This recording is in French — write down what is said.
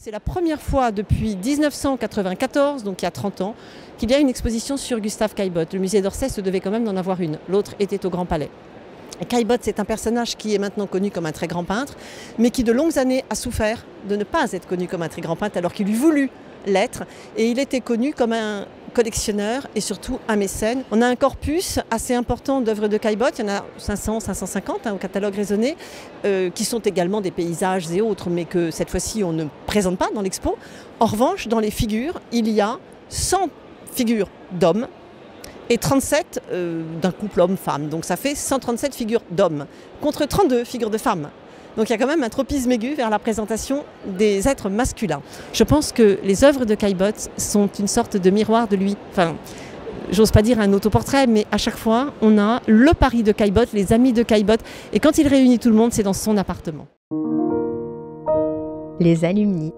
C'est la première fois depuis 1994, donc il y a 30 ans, qu'il y a une exposition sur Gustave Caillebotte. Le musée d'Orsay se devait quand même d'en avoir une. L'autre était au Grand Palais. Caillebotte, c'est un personnage qui est maintenant connu comme un très grand peintre, mais qui de longues années a souffert de ne pas être connu comme un très grand peintre alors qu'il eût voulu l'être. Et il était connu comme un collectionneur et surtout un mécène. On a un corpus assez important d'œuvres de Caillebotte, il y en a 500, 550 au catalogue raisonné, qui sont également des paysages et autres, mais que cette fois-ci on ne présente pas dans l'expo. En revanche, dans les figures, il y a 100 figures d'hommes, et 37 d'un couple homme-femme. Donc ça fait 137 figures d'hommes contre 32 figures de femmes. Donc il y a quand même un tropisme aigu vers la présentation des êtres masculins. Je pense que les œuvres de Caillebotte sont une sorte de miroir de lui. Enfin, j'ose pas dire un autoportrait, mais à chaque fois, on a le Paris de Caillebotte, les amis de Caillebotte. Et quand il réunit tout le monde, c'est dans son appartement. Les alumni.